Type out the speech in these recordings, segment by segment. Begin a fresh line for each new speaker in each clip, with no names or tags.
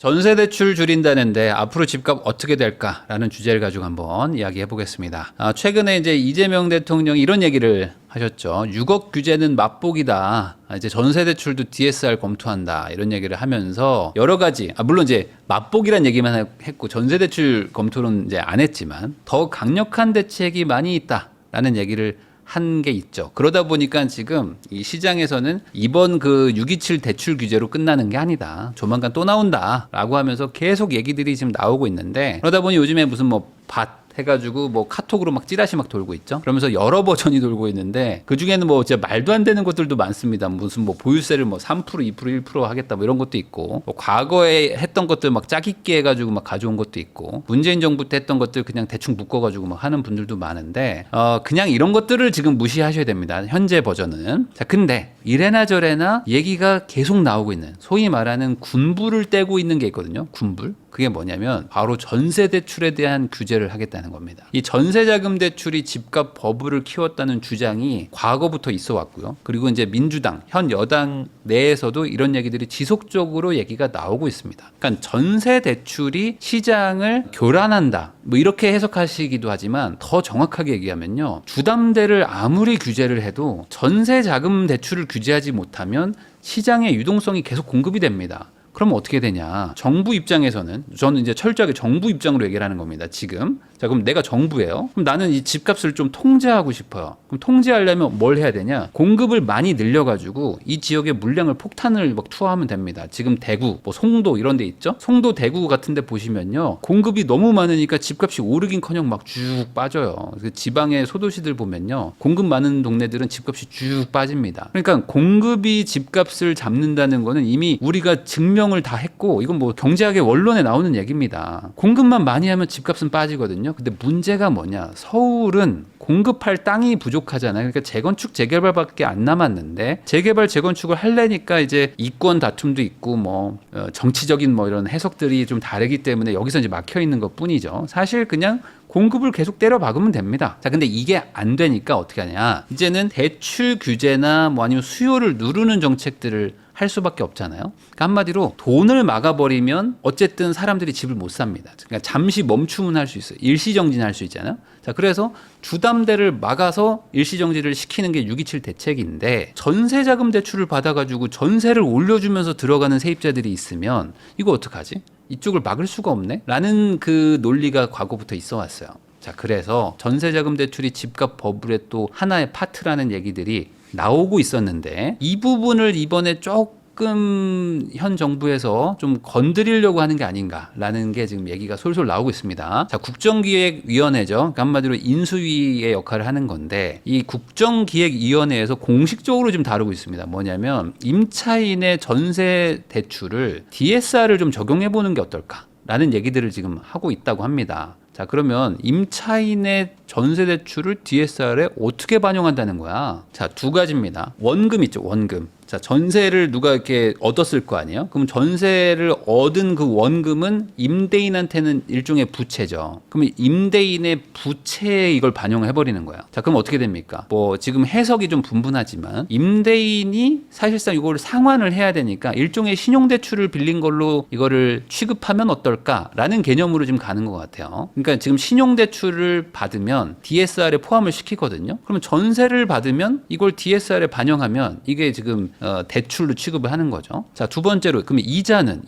전세 대출 줄인다는데 앞으로 집값 어떻게 될까라는 주제를 가지고 한번 이야기해 보겠습니다. 최근에 이제 이재명 대통령이 이런 얘기를 하셨죠. 6억 규제는 맛보기다. 이제 전세 대출도 DSR 검토한다. 이런 얘기를 하면서 여러 가지, 물론 이제 맛보기란 얘기만 했고 전세 대출 검토는 이제 안 했지만 더 강력한 대책이 많이 있다라는 얘기를 한 게 있죠. 그러다 보니까 지금 이 시장에서는 이번 그 627 대출 규제로 끝나는 게 아니다. 조만간 또 나온다라고 하면서 계속 얘기들이 지금 나오고 있는데, 그러다 보니 요즘에 무슨 밭 해가지고 카톡으로 막 찌라시 막 돌고 있죠. 그러면서 여러 버전이 돌고 있는데 그 중에는 진짜 말도 안 되는 것들도 많습니다. 무슨 보유세를 3%, 2%, 1% 하겠다 이런 것도 있고, 과거에 했던 것들 막 짜깁기 해가지고 막 가져온 것도 있고, 문재인 정부 때 했던 것들 그냥 대충 묶어가지고 막 하는 분들도 많은데 그냥 이런 것들을 지금 무시하셔야 됩니다. 현재 버전은. 자, 근데 이래나 저래나 얘기가 계속 나오고 있는, 소위 말하는 군불을 떼고 있는 게 있거든요. 군불. 그게 뭐냐면 바로 전세 대출에 대한 규제를 하겠다는 겁니다. 이 전세자금 대출이 집값 버블을 키웠다는 주장이 과거부터 있어 왔고요. 그리고 이제 민주당, 현 여당 내에서도 이런 얘기들이 지속적으로 얘기가 나오고 있습니다. 그러니까 전세 대출이 시장을 교란한다. 이렇게 해석하시기도 하지만 더 정확하게 얘기하면요. 주담대를 아무리 규제를 해도 전세자금 대출을 규제하지 못하면 시장의 유동성이 계속 공급이 됩니다. 그럼 어떻게 되냐? 정부 입장에서는, 저는 이제 철저하게 정부 입장으로 얘기를 하는 겁니다. 지금. 자, 그럼 내가 정부예요. 그럼 나는 이 집값을 좀 통제하고 싶어요. 그럼 통제하려면 뭘 해야 되냐? 공급을 많이 늘려가지고 이 지역의 물량을 폭탄을 투하하면 됩니다. 지금 대구, 송도 이런 데 있죠? 송도, 대구 같은 데 보시면요. 공급이 너무 많으니까 집값이 오르긴커녕 막 쭉 빠져요. 지방의 소도시들 보면요. 공급 많은 동네들은 집값이 쭉 빠집니다. 그러니까 공급이 집값을 잡는다는 거는 이미 우리가 증명을 다 했고, 이건 경제학의 원론에 나오는 얘기입니다. 공급만 많이 하면 집값은 빠지거든요. 근데 문제가 뭐냐? 서울은 공급할 땅이 부족하잖아요. 그러니까 재건축, 재개발밖에 안 남았는데, 재개발, 재건축을 하려니까 이제 이권 다툼도 있고 정치적인 이런 해석들이 좀 다르기 때문에 여기서 이제 막혀 있는 것 뿐이죠. 사실 그냥 공급을 계속 때려 박으면 됩니다. 자, 근데 이게 안 되니까 어떻게 하냐? 이제는 대출 규제나 아니면 수요를 누르는 정책들을 할 수밖에 없잖아요. 그러니까 한마디로 돈을 막아버리면 어쨌든 사람들이 집을 못 삽니다. 그러니까 잠시 멈춤은 할 수 있어요. 일시정지할 수 있잖아요. 자, 그래서 주담대를 막아서 일시정지를 시키는 게 627 대책인데, 전세자금 대출을 받아가지고 전세를 올려주면서 들어가는 세입자들이 있으면 이거 어떡하지? 이쪽을 막을 수가 없네? 라는 그 논리가 과거부터 있어 왔어요. 자, 그래서 전세자금 대출이 집값 버블의 또 하나의 파트라는 얘기들이 나오고 있었는데, 이 부분을 이번에 조금 현 정부에서 좀 건드리려고 하는 게 아닌가라는 게 지금 얘기가 솔솔 나오고 있습니다. 자, 국정기획위원회죠. 그러니까 한마디로 인수위의 역할을 하는 건데, 이 국정기획위원회에서 공식적으로 지금 다루고 있습니다. 뭐냐면 임차인의 전세 대출을 DSR을 좀 적용해 보는 게 어떨까라는 얘기들을 지금 하고 있다고 합니다. 자, 그러면 임차인의 전세 대출을 DSR에 어떻게 반영한다는 거야? 자, 두 가지입니다. 원금 있죠, 원금. 자, 전세를 누가 이렇게 얻었을 거 아니에요? 그럼 전세를 얻은 그 원금은 임대인한테는 일종의 부채죠. 그러면 임대인의 부채에 이걸 반영을 해버리는 거야. 자, 그럼 어떻게 됩니까? 지금 해석이 좀 분분하지만 임대인이 사실상 이걸 상환을 해야 되니까 일종의 신용대출을 빌린 걸로 이거를 취급하면 어떨까라는 개념으로 지금 가는 것 같아요. 그러니까 지금 신용대출을 받으면 DSR에 포함을 시키거든요. 그러면 전세를 받으면 이걸 DSR에 반영하면 이게 지금 대출로 취급을 하는 거죠. 자, 두 번째로, 그럼 이자는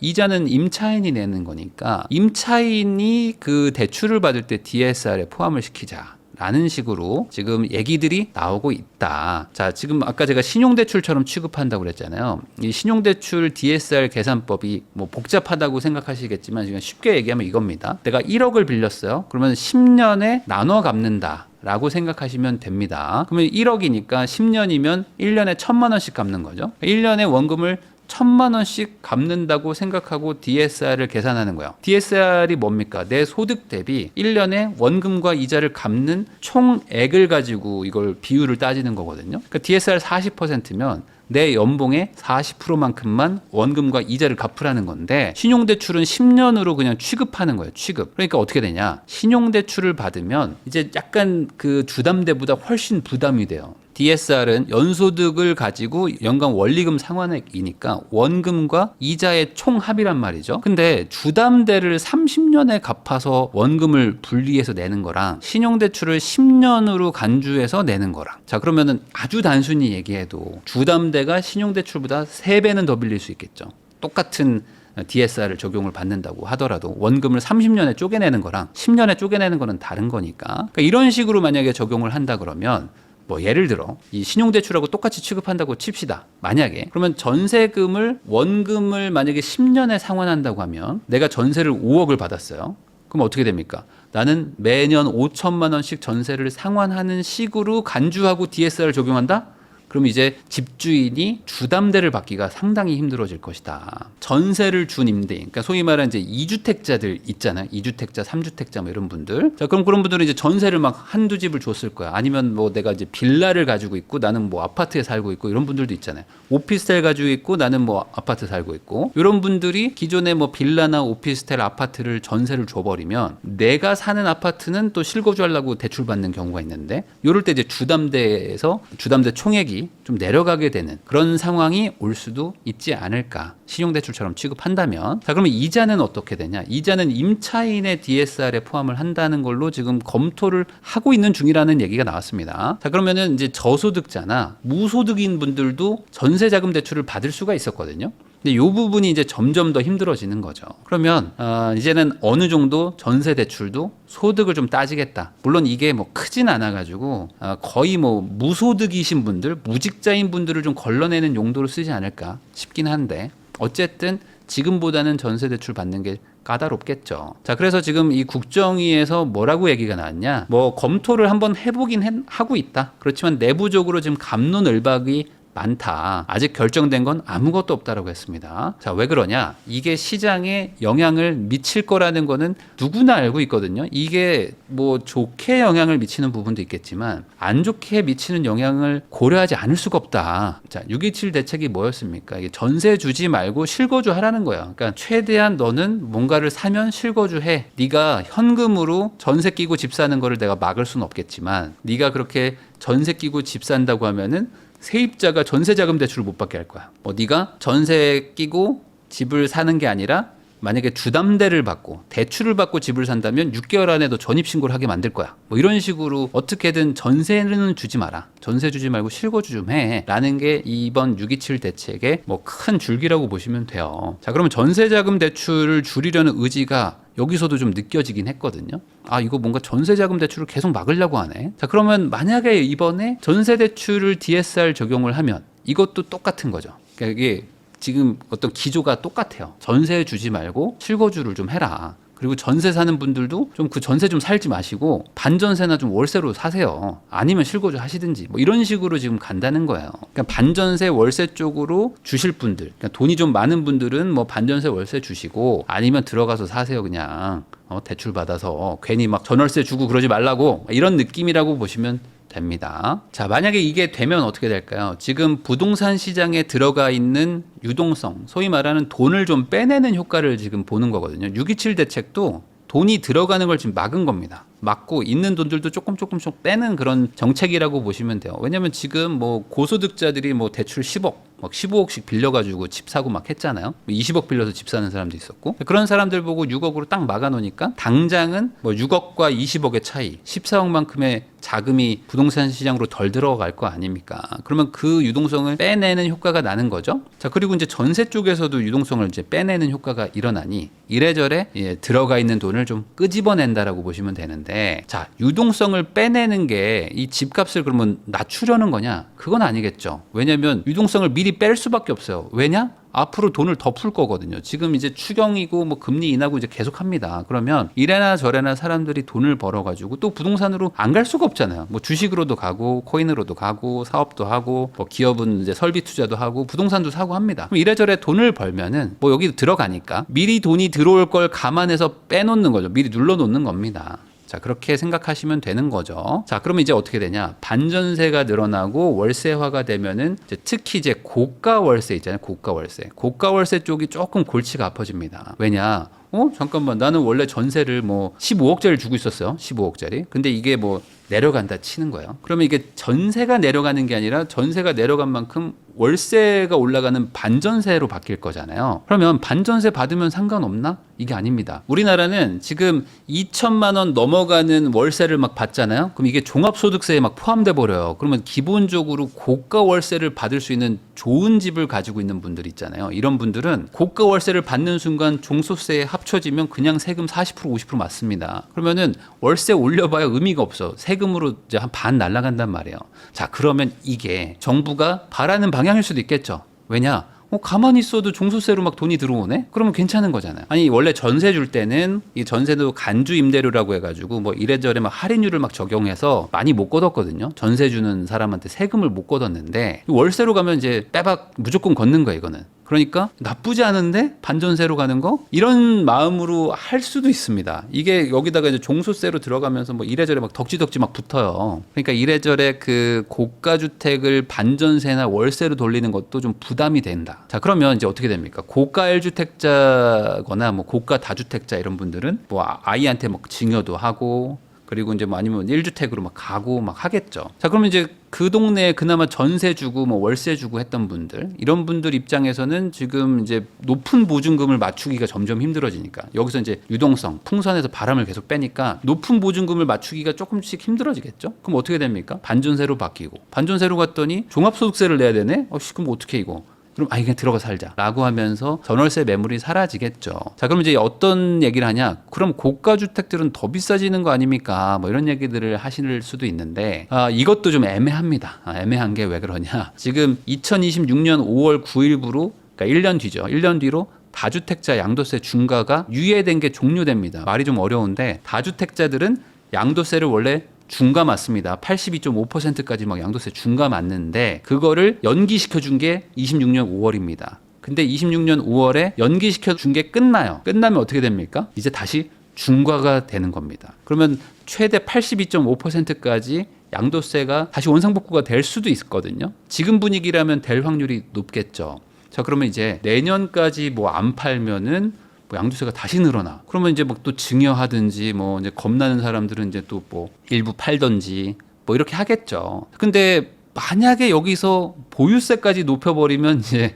임차인이 내는 거니까 임차인이 그 대출을 받을 때 DSR에 포함을 시키자. 라는 식으로 지금 얘기들이 나오고 있다. 자, 지금 아까 제가 신용대출처럼 취급한다고 그랬잖아요. 이 신용대출 DSR 계산법이 복잡하다고 생각하시겠지만 지금 쉽게 얘기하면 이겁니다. 내가 1억을 빌렸어요. 그러면 10년에 나눠 갚는다. 라고 생각하시면 됩니다. 그러면 1억이니까 10년이면 1년에 1,000만 원씩 갚는 거죠. 1년에 원금을 1,000만 원씩 갚는다고 생각하고 DSR을 계산하는 거예요. DSR이 뭡니까? 내 소득 대비 1년에 원금과 이자를 갚는 총액을 가지고 이걸 비율을 따지는 거거든요. 그러니까 DSR 40%면 내 연봉의 40%만큼만 원금과 이자를 갚으라는 건데 신용대출은 10년으로 그냥 취급하는 거예요. 취급. 그러니까 어떻게 되냐? 신용대출을 받으면 이제 약간 그 주담대보다 훨씬 부담이 돼요. DSR은 연소득을 가지고 연간 원리금 상환액이니까 원금과 이자의 총합이란 말이죠. 근데 주담대를 30년에 갚아서 원금을 분리해서 내는 거랑 신용대출을 10년으로 간주해서 내는 거랑 자 그러면은 아주 단순히 얘기해도 주담대가 신용대출보다 3배는 더 빌릴 수 있겠죠. 똑같은 DSR을 적용을 받는다고 하더라도 원금을 30년에 쪼개내는 거랑 10년에 쪼개내는 거는 다른 거니까 그러니까 이런 식으로 만약에 적용을 한다 그러면 뭐 예를 들어 이 신용대출하고 똑같이 취급한다고 칩시다. 만약에 그러면 전세금을 원금을 만약에 10년에 상환한다고 하면 내가 전세를 5억을 받았어요. 그럼 어떻게 됩니까? 나는 매년 5천만 원씩 전세를 상환하는 식으로 간주하고 DSR을 적용한다? 그럼 이제 집주인이 주담대를 받기가 상당히 힘들어질 것이다. 전세를 준 임대인, 그러니까 소위 말하는 이제 2주택자들 있잖아요. 2주택자, 3주택자 뭐 이런 분들. 자, 그럼 그런 분들은 이제 전세를 막 한두 집을 줬을 거야. 아니면 뭐 내가 이제 빌라를 가지고 있고 나는 뭐 아파트에 살고 있고 이런 분들도 있잖아요. 오피스텔 가지고 있고 나는 뭐 아파트 살고 있고 이런 분들이 기존에 뭐 빌라나 오피스텔 아파트를 전세를 줘버리면 내가 사는 아파트는 또 실거주하려고 대출받는 경우가 있는데 이럴 때 이제 주담대에서 주담대 총액이 좀 내려가게 되는 그런 상황이 올 수도 있지 않을까. 신용대출처럼 취급한다면. 자, 그러면 이자는 어떻게 되냐? 이자는 임차인의 DSR에 포함을 한다는 걸로 지금 검토를 하고 있는 중이라는 얘기가 나왔습니다. 자, 그러면은 이제 저소득자나 무소득인 분들도 전세자금 대출을 받을 수가 있었거든요. 근데 이 부분이 이제 점점 더 힘들어지는 거죠. 그러면 이제는 어느 정도 전세 대출도 소득을 좀 따지겠다. 물론 이게 뭐 크진 않아가지고 거의 뭐 무소득이신 분들, 무직자인 분들을 좀 걸러내는 용도로 쓰지 않을까 싶긴 한데 어쨌든 지금보다는 전세 대출 받는 게 까다롭겠죠. 자, 그래서 지금 이 국정위에서 뭐라고 얘기가 나왔냐? 뭐 검토를 한번 해보긴 하고 있다. 그렇지만 내부적으로 지금 갑론을박이 많다. 아직 결정된 건 아무것도 없다라고 했습니다. 자, 왜 그러냐? 이게 시장에 영향을 미칠 거라는 거는 누구나 알고 있거든요. 이게 뭐 좋게 영향을 미치는 부분도 있겠지만 안 좋게 미치는 영향을 고려하지 않을 수가 없다. 자, 6.27 대책이 뭐였습니까? 이게 전세 주지 말고 실거주 하라는 거예요. 그러니까 최대한 너는 뭔가를 사면 실거주해. 네가 현금으로 전세 끼고 집 사는 거를 내가 막을 수는 없겠지만 네가 그렇게 전세 끼고 집 산다고 하면은 세입자가 전세자금 대출을 못 받게 할 거야. 뭐 네가 전세 끼고 집을 사는 게 아니라 만약에 주담대를 받고 대출을 받고 집을 산다면 6개월 안에 너 전입신고를 하게 만들 거야. 뭐 이런 식으로 어떻게든 전세는 주지 마라. 전세 주지 말고 실거주 좀 해. 라는 게 이번 6.27 대책의 뭐 큰 줄기라고 보시면 돼요. 자, 그러면 전세자금 대출을 줄이려는 의지가 여기서도 좀 느껴지긴 했거든요. 아, 이거 뭔가 전세자금 대출을 계속 막으려고 하네. 자, 그러면 만약에 이번에 전세대출을 DSR 적용을 하면 이것도 똑같은 거죠. 그러니까 이게 지금 어떤 기조가 똑같아요. 전세 주지 말고 실거주를 좀 해라. 그리고 전세 사는 분들도 좀 그 전세 좀 살지 마시고 반전세나 좀 월세로 사세요. 아니면 실거주 하시든지 뭐 이런 식으로 지금 간다는 거예요. 그러니까 반전세 월세 쪽으로 주실 분들, 그러니까 돈이 좀 많은 분들은 뭐 반전세 월세 주시고 아니면 들어가서 사세요. 그냥 대출 받아서 괜히 막 전월세 주고 그러지 말라고 이런 느낌이라고 보시면 됩니다. 자, 만약에 이게 되면 어떻게 될까요? 지금 부동산 시장에 들어가 있는 유동성, 소위 말하는 돈을 좀 빼내는 효과를 지금 보는 거거든요. 6.27 대책도 돈이 들어가는 걸 지금 막은 겁니다. 막고 있는 돈들도 조금씩 빼는 그런 정책이라고 보시면 돼요. 왜냐면 지금 뭐 고소득자들이 뭐 대출 10억, 막 15억씩 빌려가지고 집 사고 막 했잖아요. 20억 빌려서 집 사는 사람도 있었고 그런 사람들 보고 6억으로 딱 막아놓으니까 당장은 뭐 6억과 20억의 차이, 14억만큼의 자금이 부동산 시장으로 덜 들어갈 거 아닙니까? 그러면 그 유동성을 빼내는 효과가 나는 거죠. 자, 그리고 이제 전세 쪽에서도 유동성을 이제 빼내는 효과가 일어나니 이래저래 들어가 있는 돈을 좀 끄집어낸다라고 보시면 되는데, 자, 유동성을 빼내는 게 이 집값을 그러면 낮추려는 거냐? 그건 아니겠죠. 왜냐하면 유동성을 미리 뺄 수밖에 없어요. 왜냐? 앞으로 돈을 더 풀 거거든요. 지금 이제 추경이고 뭐 금리 인하고 이제 계속 합니다. 그러면 이래나 저래나 사람들이 돈을 벌어가지고 또 부동산으로 안 갈 수가 없잖아요. 뭐 주식으로도 가고 코인으로도 가고 사업도 하고 뭐 기업은 이제 설비 투자도 하고 부동산도 사고 합니다. 그럼 이래저래 돈을 벌면은 뭐 여기 들어가니까 미리 돈이 들어올 걸 감안해서 빼놓는 거죠. 미리 눌러놓는 겁니다. 자, 그렇게 생각하시면 되는 거죠. 자, 그러면 이제 어떻게 되냐? 반전세가 늘어나고 월세화가 되면은 이제 특히 이제 고가 월세 있잖아요. 고가 월세. 고가 월세 쪽이 조금 골치가 아파집니다. 왜냐? 잠깐만. 나는 원래 전세를 뭐 15억짜리 주고 있었어요. 15억짜리. 근데 이게 뭐 내려간다 치는 거예요. 그러면 이게 전세가 내려가는 게 아니라 전세가 내려간 만큼 월세가 올라가는 반전세로 바뀔 거잖아요. 그러면 반전세 받으면 상관없나? 이게 아닙니다. 우리나라는 지금 2천만 원 넘어가는 월세를 막 받잖아요. 그럼 이게 종합소득세에 막 포함돼 버려요. 그러면 기본적으로 고가 월세를 받을 수 있는 좋은 집을 가지고 있는 분들 있잖아요. 이런 분들은 고가 월세를 받는 순간 종소세에 합쳐지면 그냥 세금 40% 50% 맞습니다. 그러면은 월세 올려봐야 의미가 없어. 세금으로 이제 한 반 날아간단 말이에요. 자, 그러면 이게 정부가 바라는 방향일 수도 있겠죠. 왜냐? 가만히 있어도 종소세로 막 돈이 들어오네? 그러면 괜찮은 거잖아요. 아니, 원래 전세 줄 때는 이 전세도 간주 임대료라고 해가지고 뭐 이래저래 막 할인율을 막 적용해서 많이 못 걷었거든요. 전세 주는 사람한테 세금을 못 걷었는데 월세로 가면 이제 빼박 무조건 걷는 거예요, 이거는. 그러니까 나쁘지 않은데 반전세로 가는 거? 이런 마음으로 할 수도 있습니다. 이게 여기다가 이제 종소세로 들어가면서 뭐 이래저래 막 덕지덕지 막 붙어요. 그러니까 이래저래 그 고가 주택을 반전세나 월세로 돌리는 것도 좀 부담이 된다. 자, 그러면 이제 어떻게 됩니까? 고가 1주택자거나 뭐 고가 다주택자 이런 분들은 뭐 아이한테 막 증여도 하고 그리고 이제 뭐 아니면 1주택으로 막 가고 막 하겠죠. 자, 그러면 이제 그 동네에 그나마 전세 주고 뭐 월세 주고 했던 분들, 이런 분들 입장에서는 지금 이제 높은 보증금을 맞추기가 점점 힘들어지니까 여기서 이제 유동성, 풍선에서 바람을 계속 빼니까 높은 보증금을 맞추기가 조금씩 힘들어지겠죠. 그럼 어떻게 됩니까? 반전세로 바뀌고, 반전세로 갔더니 종합소득세를 내야 되네? 그럼 어떻게 이거? 그럼 그냥 들어가 살자라고 하면서 전월세 매물이 사라지겠죠. 자, 그럼 이제 어떤 얘기를 하냐? 그럼 고가 주택들은 더 비싸지는 거 아닙니까? 뭐 이런 얘기들을 하실 수도 있는데 이것도 좀 애매합니다. 애매한 게 왜 그러냐? 지금 2026년 5월 9일부로 그러니까 1년 뒤죠. 1년 뒤로 다주택자 양도세 중과가 유예된 게 종료됩니다. 말이 좀 어려운데 다주택자들은 양도세를 원래 중과 맞습니다. 82.5%까지 막 양도세 중과 맞는데 그거를 연기시켜 준 게 26년 5월입니다. 근데 26년 5월에 연기시켜 준 게 끝나요. 끝나면 어떻게 됩니까? 이제 다시 중과가 되는 겁니다. 그러면 최대 82.5%까지 양도세가 다시 원상복구가 될 수도 있거든요. 지금 분위기라면 될 확률이 높겠죠. 자, 그러면 이제 내년까지 뭐 안 팔면은 뭐 양도세가 다시 늘어나. 그러면 이제 뭐 또 증여하든지 뭐 이제 겁나는 사람들은 이제 또 뭐 일부 팔던지 뭐 이렇게 하겠죠. 근데 만약에 여기서 보유세까지 높여버리면 이제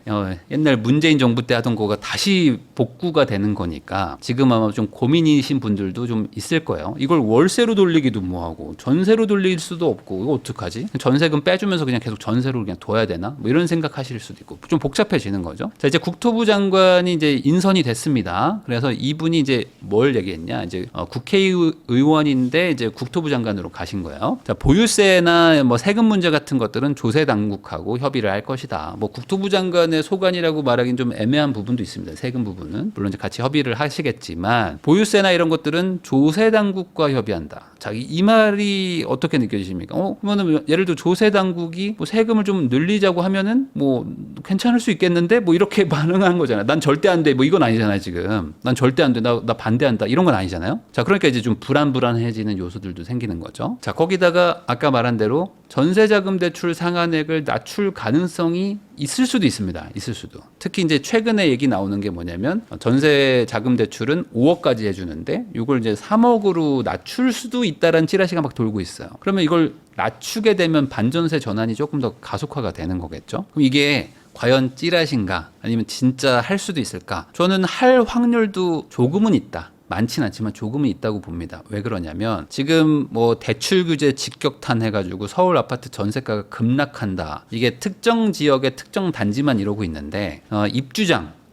옛날 문재인 정부 때 하던 거가 다시 복구가 되는 거니까 지금 아마 좀 고민이신 분들도 좀 있을 거예요. 이걸 월세로 돌리기도 뭐하고 전세로 돌릴 수도 없고 이거 어떡하지? 전세금 빼주면서 그냥 계속 전세로 그냥 둬야 되나? 뭐 이런 생각하실 수도 있고 좀 복잡해지는 거죠. 자, 이제 국토부 장관이 이제 인선이 됐습니다. 그래서 이분이 이제 뭘 얘기했냐? 이제 국회의원인데 이제 국토부 장관으로 가신 거예요. 자, 보유세나 뭐 세금 문제 같은 것들은 조세 당국하고 협의를 할 것이다. 뭐 국토부 장관의 소관이라고 말하기는 좀 애매한 부분도 있습니다. 세금 부분은 물론 이제 같이 협의를 하시겠지만 보유세나 이런 것들은 조세 당국과 협의한다. 자, 이 말이 어떻게 느껴지십니까? 그러면 예를 들어 조세 당국이 뭐 세금을 좀 늘리자고 하면은 뭐 괜찮을 수 있겠는데 뭐 이렇게 반응한 거잖아요. 난 절대 안 돼. 뭐 이건 아니잖아요, 지금. 난 절대 안 돼. 나 반대한다. 이런 건 아니잖아요. 자, 그러니까 이제 좀 불안해지는 요소들도 생기는 거죠. 자, 거기다가 아까 말한 대로 전세자금 대출 상한액을 낮출 가능성이 있을 수도 있습니다. 있을 수도. 특히 이제 최근에 얘기 나오는 게 뭐냐면 전세자금 대출은 5억까지 해주는데 이걸 이제 3억으로 낮출 수도 있다라는 찌라시가 막 돌고 있어요. 그러면 이걸 낮추게 되면 반전세 전환이 조금 더 가속화가 되는 거겠죠. 그럼 이게 과연 찌라시인가 아니면 진짜 할 수도 있을까? 저는 할 확률도 조금은 있다. 많진 않지만 조금은 있다고 봅니다. 왜 그러냐면 지금 뭐 대출 규제 직격탄 해가지고 서울 아파트 전세가가 급락한다. 이게 특정 지역의 특정 단지만 이러고 있는데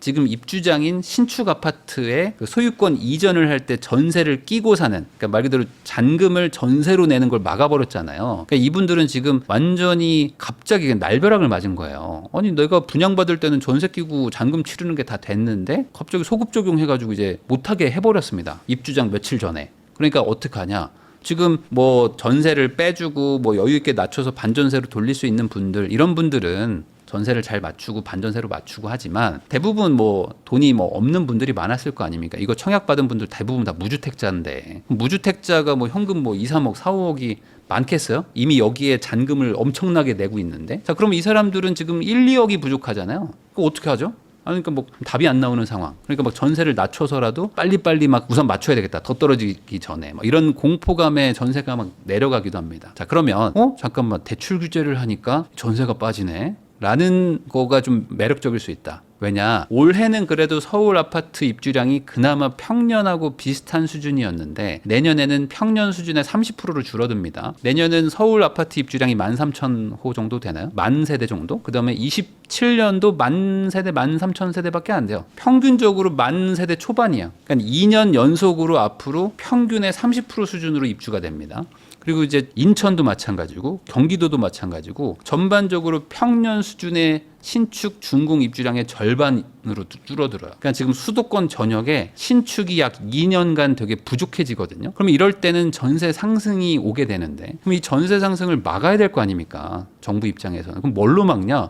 지금 입주장인 신축 아파트의 그 소유권 이전을 할 때 전세를 끼고 사는, 그러니까 말 그대로 잔금을 전세로 내는 걸 막아버렸잖아요. 그러니까 이분들은 지금 완전히 갑자기 날벼락을 맞은 거예요. 아니 내가 분양받을 때는 전세 끼고 잔금 치르는 게 다 됐는데 갑자기 소급 적용해가지고 이제 못하게 해버렸습니다. 입주장 며칠 전에. 그러니까 어떡하냐. 지금 뭐 전세를 빼주고 뭐 여유 있게 낮춰서 반전세로 돌릴 수 있는 분들, 이런 분들은 전세를 잘 맞추고 반전세로 맞추고 하지만 대부분 뭐 돈이 뭐 없는 분들이 많았을 거 아닙니까? 이거 청약받은 분들 대부분 다 무주택자인데 무주택자가 뭐 현금 뭐 2, 3억, 4, 5억이 많겠어요? 이미 여기에 잔금을 엄청나게 내고 있는데. 자, 그럼 이 사람들은 지금 1, 2억이 부족하잖아요. 그거 어떻게 하죠? 그러니까 뭐 답이 안 나오는 상황. 그러니까 막 전세를 낮춰서라도 빨리빨리 막 우선 맞춰야 되겠다. 더 떨어지기 전에. 막 이런 공포감에 전세가 막 내려가기도 합니다. 자, 그러면 잠깐만 대출 규제를 하니까 전세가 빠지네. 라는 거가 좀 매력적일 수 있다. 왜냐? 올해는 그래도 서울 아파트 입주량이 그나마 평년하고 비슷한 수준이었는데 내년에는 평년 수준의 30%로 줄어듭니다. 내년은 서울 아파트 입주량이 13,000호 정도 되나요? 만 세대 정도? 그 다음에 27년도 만 세대, 13,000세대밖에 안 돼요. 평균적으로 만 세대 초반이야. 그러니까 2년 연속으로 앞으로 평균의 30% 수준으로 입주가 됩니다. 그리고 이제 인천도 마찬가지고 경기도도 마찬가지고 전반적으로 평년 수준의 신축 준공 입주량의 절반으로 줄어들어요. 그러니까 지금 수도권 전역에 신축이 약 2년간 되게 부족해지거든요. 그럼 이럴 때는 전세 상승이 오게 되는데 그럼 이 전세 상승을 막아야 될 거 아닙니까? 정부 입장에서는. 그럼 뭘로 막냐?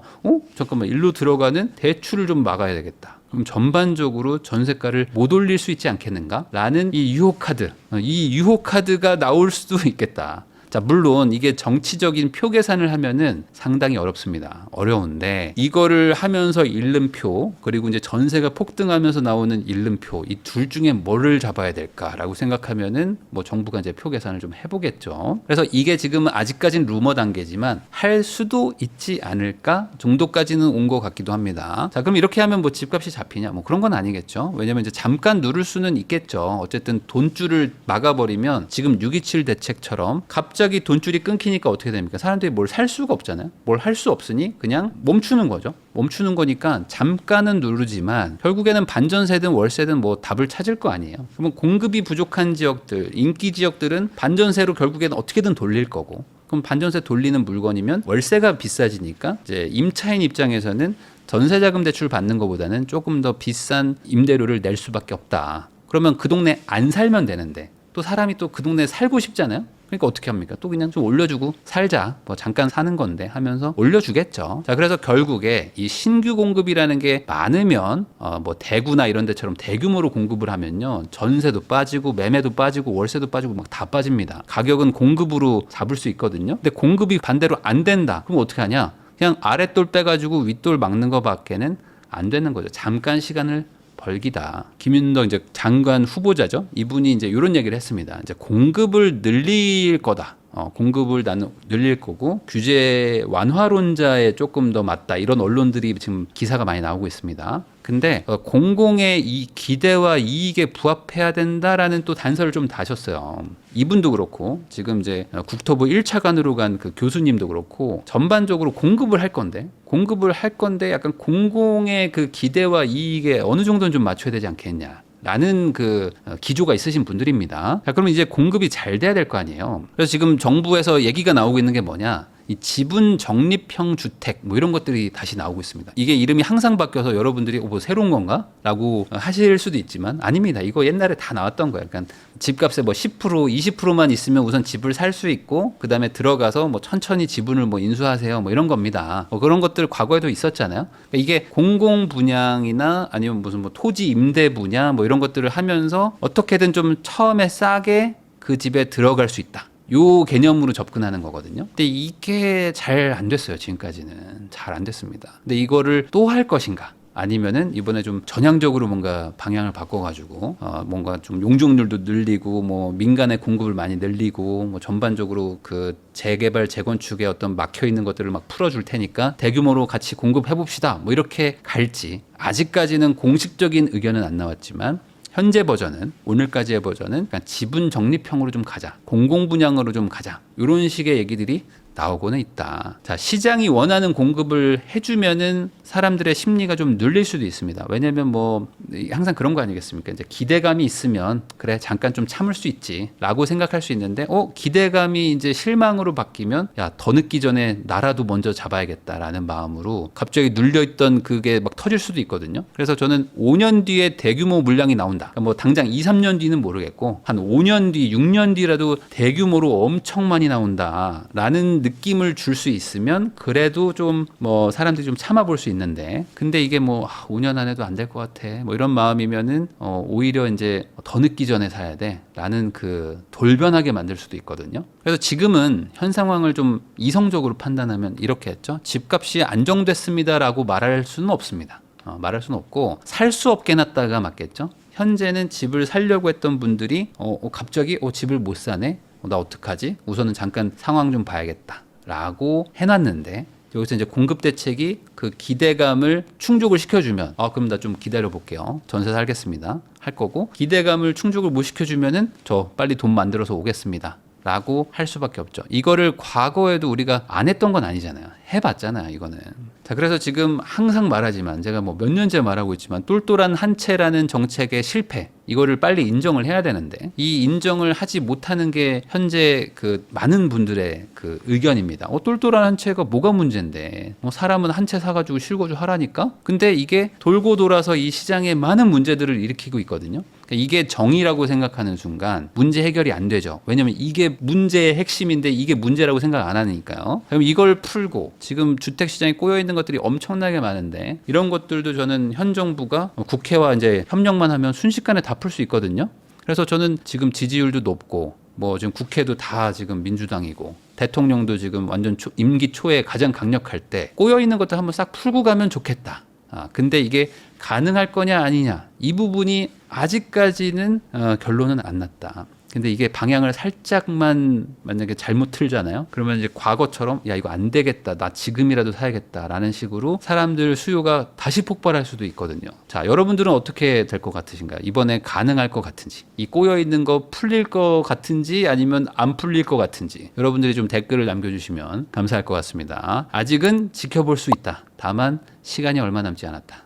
잠깐만 일로 들어가는 대출을 좀 막아야 되겠다. 그럼 전반적으로 전세가를 못 올릴 수 있지 않겠는가? 라는 이 유혹카드가 나올 수도 있겠다. 자, 물론 이게 정치적인 표 계산을 하면은 상당히 어렵습니다. 어려운데 이거를 하면서 잃는 표 그리고 이제 전세가 폭등하면서 나오는 잃는 표 이 둘 중에 뭐를 잡아야 될까라고 생각하면은 뭐 정부가 이제 표 계산을 좀 해보겠죠. 그래서 이게 지금 아직까지는 루머 단계지만 할 수도 있지 않을까 정도까지는 온 것 같기도 합니다. 자, 그럼 이렇게 하면 뭐 집값이 잡히냐? 뭐 그런 건 아니겠죠. 왜냐면 이제 잠깐 누를 수는 있겠죠. 어쨌든 돈줄을 막아버리면 지금 6.27 대책처럼 갑자기 돈줄이 끊기니까 어떻게 됩니까? 사람들이 뭘 살 수가 없잖아요. 뭘 할 수 없으니 그냥 멈추는 거죠. 멈추는 거니까 잠깐은 누르지만 결국에는 반전세든 월세든 뭐 답을 찾을 거 아니에요. 그러면 공급이 부족한 지역들, 인기 지역들은 반전세로 결국에는 어떻게든 돌릴 거고 그럼 반전세 돌리는 물건이면 월세가 비싸지니까 이제 임차인 입장에서는 전세자금 대출 받는 것보다는 조금 더 비싼 임대료를 낼 수밖에 없다. 그러면 그 동네 안 살면 되는데 또 사람이 또 그 동네에 살고 싶잖아요. 그러니까 어떻게 합니까? 또 그냥 좀 올려주고 살자. 뭐 잠깐 사는 건데 하면서 올려주겠죠. 자, 그래서 결국에 이 신규 공급이라는 게 많으면 뭐 대구나 이런 데처럼 대규모로 공급을 하면요. 전세도 빠지고 매매도 빠지고 월세도 빠지고 막 다 빠집니다. 가격은 공급으로 잡을 수 있거든요. 근데 공급이 반대로 안 된다. 그럼 어떻게 하냐? 그냥 아랫돌 빼가지고 윗돌 막는 거밖에는 안 되는 거죠. 잠깐 시간을 벌기다. 김윤덕 이제 장관 후보자죠. 이분이 이제 이런 얘기를 했습니다. 이제 공급을 늘릴 거다. 공급을 나는 늘릴 거고 규제 완화론자에 조금 더 맞다. 이런 언론들이 지금 기사가 많이 나오고 있습니다. 근데 공공의 이 기대와 이익에 부합해야 된다라는 또 단서를 좀 다셨어요. 이분도 그렇고 지금 이제 국토부 1차관으로 간 그 교수님도 그렇고 전반적으로 공급을 할 건데 약간 공공의 그 기대와 이익에 어느 정도는 좀 맞춰야 되지 않겠냐. 라는 그 기조가 있으신 분들입니다. 자, 그러면 이제 공급이 잘 돼야 될 거 아니에요. 그래서 지금 정부에서 얘기가 나오고 있는 게 뭐냐? 이 지분 적립형 주택 뭐 이런 것들이 다시 나오고 있습니다. 이게 이름이 항상 바뀌어서 여러분들이 뭐 새로운 건가? 라고 하실 수도 있지만 아닙니다. 이거 옛날에 다 나왔던 거예요. 그러니까 집값의 뭐 10%, 20%만 있으면 우선 집을 살 수 있고 그다음에 들어가서 뭐 천천히 지분을 뭐 인수하세요. 뭐 이런 겁니다. 뭐 그런 것들 과거에도 있었잖아요. 그러니까 이게 공공 분양이나 아니면 무슨 뭐 토지 임대 분야 뭐 이런 것들을 하면서 어떻게든 좀 처음에 싸게 그 집에 들어갈 수 있다. 요 개념으로 접근하는 거거든요. 근데 이게 잘 안 됐어요. 지금까지는 잘 안 됐습니다. 근데 이거를 또 할 것인가? 아니면은 이번에 좀 전향적으로 뭔가 방향을 바꿔가지고 뭔가 좀 용적률도 늘리고 뭐 민간의 공급을 많이 늘리고 뭐 전반적으로 그 재개발 재건축에 어떤 막혀 있는 것들을 막 풀어줄 테니까 대규모로 같이 공급해 봅시다. 뭐 이렇게 갈지 아직까지는 공식적인 의견은 안 나왔지만. 현재 버전은 오늘까지의 버전은 그냥 지분 적립형으로 좀 가자. 공공 분양으로 좀 가자. 이런 식의 얘기들이 나오고는 있다. 자, 시장이 원하는 공급을 해주면은 사람들의 심리가 좀 눌릴 수도 있습니다. 왜냐면 뭐 항상 그런 거 아니겠습니까? 이제 기대감이 있으면 그래 잠깐 좀 참을 수 있지라고 생각할 수 있는데, 기대감이 이제 실망으로 바뀌면 야, 더 늦기 전에 나라도 먼저 잡아야겠다라는 마음으로 갑자기 눌려있던 그게 막 터질 수도 있거든요. 그래서 저는 5년 뒤에 대규모 물량이 나온다. 그러니까 뭐 당장 2, 3년 뒤는 모르겠고 한 5년 뒤, 6년 뒤라도 대규모로 엄청 많이 나온다라는 느낌을 줄 수 있으면 그래도 좀 뭐 사람들이 좀 참아볼 수 있는데, 근데 이게 뭐 5년 안에도 안 될 것 같아 뭐 이런 마음이면은 오히려 이제 더 늦기 전에 사야 돼 라는 그 돌변하게 만들 수도 있거든요. 그래서 지금은 현 상황을 좀 이성적으로 판단하면 이렇게 했죠. 집값이 안정됐습니다라고 말할 수는 없습니다. 말할 수는 없고 살 수 없게 놨다가 맞겠죠. 현재는 집을 살려고 했던 분들이 갑자기 집을 못 사네. 나 어떡하지? 우선은 잠깐 상황 좀 봐야겠다 라고 해놨는데, 여기서 이제 공급 대책이 그 기대감을 충족을 시켜주면 그럼 나 좀 기다려 볼게요. 전세 살겠습니다 할 거고, 기대감을 충족을 못 시켜주면은 저 빨리 돈 만들어서 오겠습니다 라고 할 수밖에 없죠. 이거를 과거에도 우리가 안 했던 건 아니잖아요. 해봤잖아요, 이거는. 자, 그래서 지금 항상 말하지만, 제가 뭐 몇 년째 말하고 있지만, 똘똘한 한 채라는 정책의 실패, 이거를 빨리 인정을 해야 되는데, 이 인정을 하지 못하는 게 현재 그 많은 분들의 그 의견입니다. 똘똘한 한 채가 뭐가 문제인데, 사람은 한 채 사가지고 실거주 하라니까? 근데 이게 돌고 돌아서 이 시장에 많은 문제들을 일으키고 있거든요. 그러니까 이게 정의라고 생각하는 순간 문제 해결이 안 되죠. 왜냐면 이게 문제의 핵심인데 이게 문제라고 생각 안 하니까요. 그럼 이걸 풀고, 지금 주택 시장에 꼬여 있는 것들이 엄청나게 많은데, 이런 것들도 저는 현 정부가 국회와 이제 협력만 하면 순식간에 다 풀 수 있거든요. 그래서 저는 지금 지지율도 높고, 뭐 지금 국회도 다 지금 민주당이고, 대통령도 지금 완전 임기 초에 가장 강력할 때 꼬여 있는 것들 한번 싹 풀고 가면 좋겠다. 근데 이게 가능할 거냐 아니냐, 이 부분이 아직까지는 결론은 안 났다. 근데 이게 방향을 살짝만 만약에 잘못 틀잖아요. 그러면 이제 과거처럼 야 이거 안 되겠다, 나 지금이라도 사야겠다라는 식으로 사람들 수요가 다시 폭발할 수도 있거든요. 자, 여러분들은 어떻게 될 것 같으신가요? 이번에 가능할 것 같은지, 이 꼬여 있는 거 풀릴 것 같은지, 아니면 안 풀릴 것 같은지, 여러분들이 좀 댓글을 남겨주시면 감사할 것 같습니다. 아직은 지켜볼 수 있다. 다만 시간이 얼마 남지 않았다.